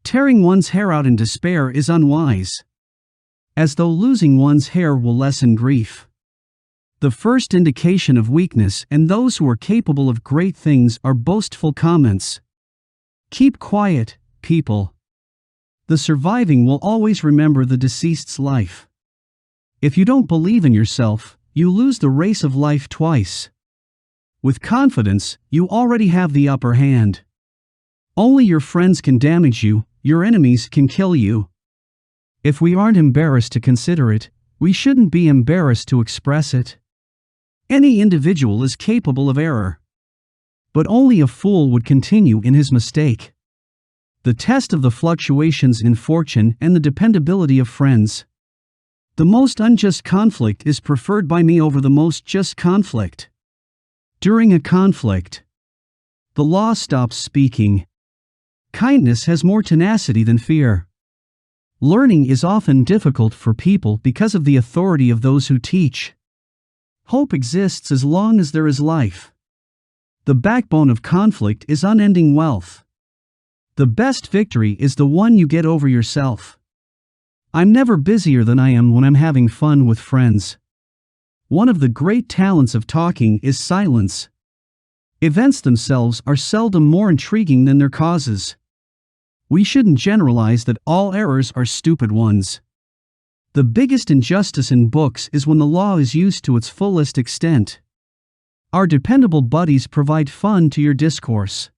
Tearing one's hair out in despair is unwise, as though losing one's hair will lessen grief. The first indication of weakness and those who are capable of great things are boastful comments. Keep quiet, people. The surviving will always remember the deceased's life. If you don't believe in yourself, you lose the race of life twice. With confidence, you already have the upper hand. Only your friends can damage you, your enemies can kill you. If we aren't embarrassed to consider it, we shouldn't be embarrassed to express it. Any individual is capable of error, but only a fool would continue in his mistake. The test of the fluctuations in fortune and the dependability of friends. The most unjust conflict is preferred by me over the most just conflict. During a conflict, the law stops speaking. Kindness has more tenacity than fear. Learning is often difficult for people because of the authority of those who teach. Hope exists as long as there is life. The backbone of conflict is unending wealth. The best victory is the one you get over yourself. I'm never busier than I am when I'm having fun with friends. One of the great talents of talking is silence. Events themselves are seldom more intriguing than their causes. We shouldn't generalize that all errors are stupid ones. The biggest injustice in books is when the law is used to its fullest extent. Our dependable buddies provide fun to your discourse.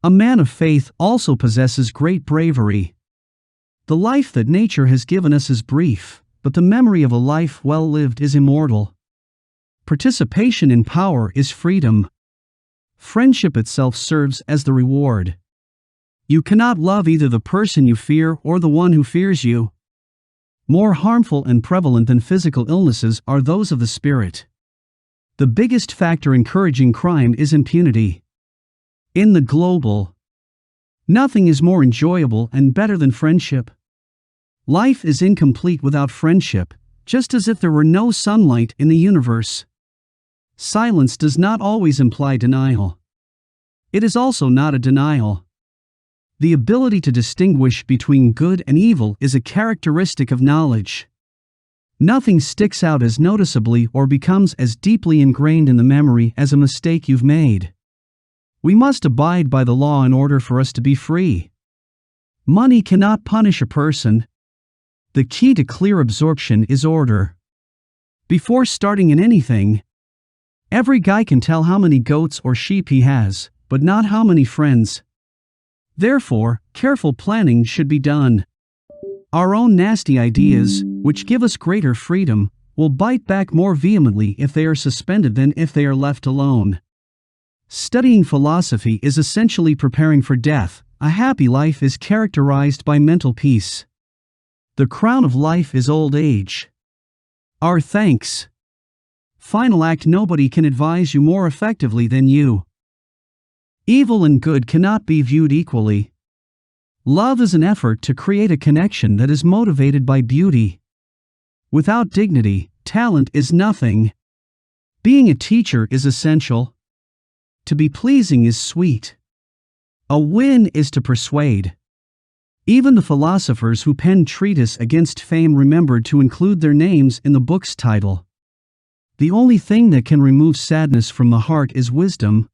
A man of faith also possesses great bravery. The life that nature has given us is brief, but the memory of a life well lived is immortal. Participation in power is freedom. Friendship itself serves as the reward. You cannot love either the person you fear or the one who fears you. More harmful and prevalent than physical illnesses are those of the spirit. The biggest factor encouraging crime is impunity. In the global, nothing is more enjoyable and better than friendship. Life is incomplete without friendship, just as if there were no sunlight in the universe. Silence does not always imply denial. It is also not a denial. The ability to distinguish between good and evil is a characteristic of knowledge. Nothing sticks out as noticeably or becomes as deeply ingrained in the memory as a mistake you've made. We must abide by the law in order for us to be free. Money cannot punish a person. The key to clear absorption is order. Before starting in anything, every guy can tell how many goats or sheep he has, but not how many friends. Therefore, careful planning should be done. Our own nasty ideas, which give us greater freedom, will bite back more vehemently if they are suspended than if they are left alone. Studying philosophy is essentially preparing for death. A happy life is characterized by mental peace. The crown of life is old age. Our thanks. Final act: nobody can advise you more effectively than you. Evil and good cannot be viewed equally. Love is an effort to create a connection that is motivated by beauty. Without dignity, talent is nothing. Being a teacher is essential. To be pleasing is sweet. A win is to persuade. Even the philosophers who penned treatise against fame remembered to include their names in the book's title. The only thing that can remove sadness from the heart is wisdom.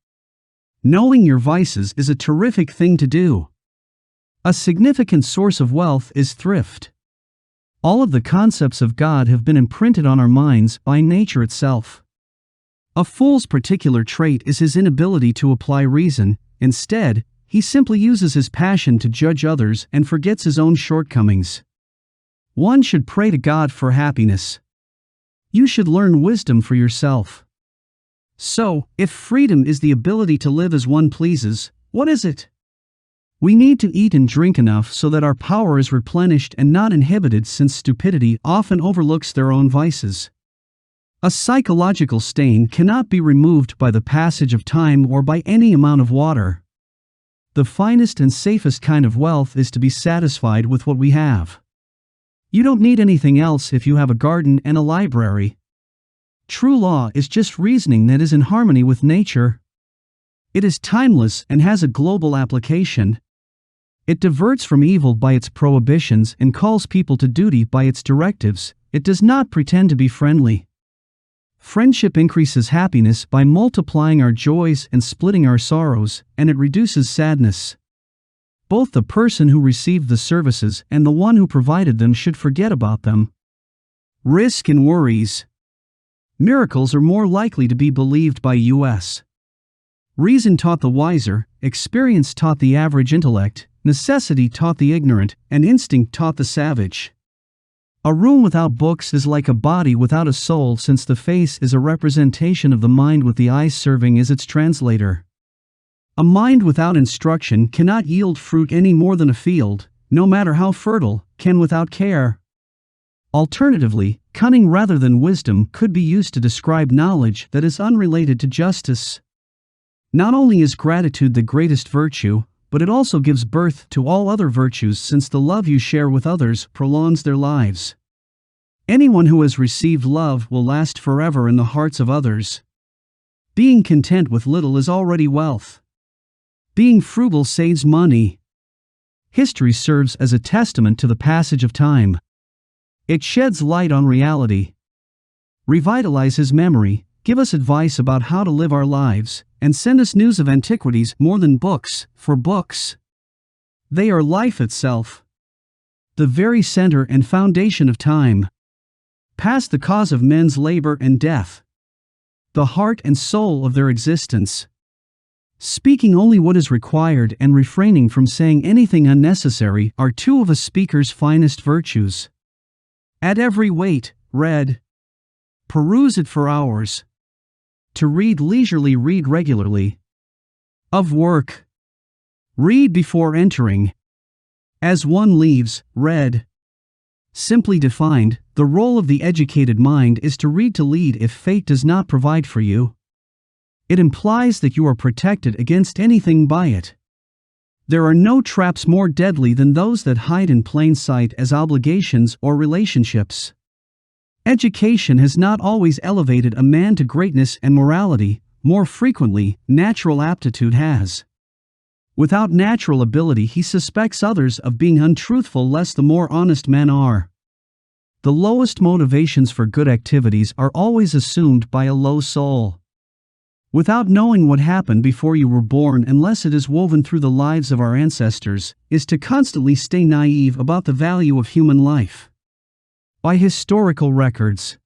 Knowing your vices is a terrific thing to do. A significant source of wealth is thrift. All of the concepts of God have been imprinted on our minds by nature itself. A fool's particular trait is his inability to apply reason. Instead, he simply uses his passion to judge others and forgets his own shortcomings. One should pray to God for happiness. You should learn wisdom for yourself. So, if freedom is the ability to live as one pleases, what is it? We need to eat and drink enough so that our power is replenished and not inhibited, since stupidity often overlooks their own vices. A psychological stain cannot be removed by the passage of time or by any amount of water. The finest and safest kind of wealth is to be satisfied with what we have. You don't need anything else if you have a garden and a library. True law is just reasoning that is in harmony with nature. It is timeless and has a global application. It diverts from evil by its prohibitions and calls people to duty by its directives. It does not pretend to be friendly. Friendship increases happiness by multiplying our joys and splitting our sorrows, and it reduces sadness. Both the person who received the services and the one who provided them should forget about them. Risk and worries. Miracles are more likely to be believed by us. Reason taught the wiser, experience taught the average intellect, necessity taught the ignorant, and instinct taught the savage. A room without books is like a body without a soul, since the face is a representation of the mind with the eyes serving as its translator. A mind without instruction cannot yield fruit any more than a field, no matter how fertile, can without care. Alternatively, cunning rather than wisdom could be used to describe knowledge that is unrelated to justice. Not only is gratitude the greatest virtue, but it also gives birth to all other virtues, since the love you share with others prolongs their lives. Anyone who has received love will last forever in the hearts of others. Being content with little is already wealth. Being frugal saves money. History serves as a testament to the passage of time. It sheds light on reality. Revitalize his memory, give us advice about how to live our lives, and send us news of antiquities more than books, for books. They are life itself. The very center and foundation of time. Past the cause of men's labor and death. The heart and soul of their existence. Speaking only what is required and refraining from saying anything unnecessary are two of a speaker's finest virtues. At every weight, read. Peruse it for hours. To read leisurely, read regularly. Of work. Read before entering. As one leaves, read. Simply defined, the role of the educated mind is to read to lead if fate does not provide for you. It implies that you are protected against anything by it. There are no traps more deadly than those that hide in plain sight as obligations or relationships. Education has not always elevated a man to greatness and morality, more frequently, natural aptitude has. Without natural ability, he suspects others of being untruthful, less the more honest men are. The lowest motivations for good activities are always assumed by a low soul. Without knowing what happened before you were born, unless it is woven through the lives of our ancestors, is to constantly stay naive about the value of human life. By historical records.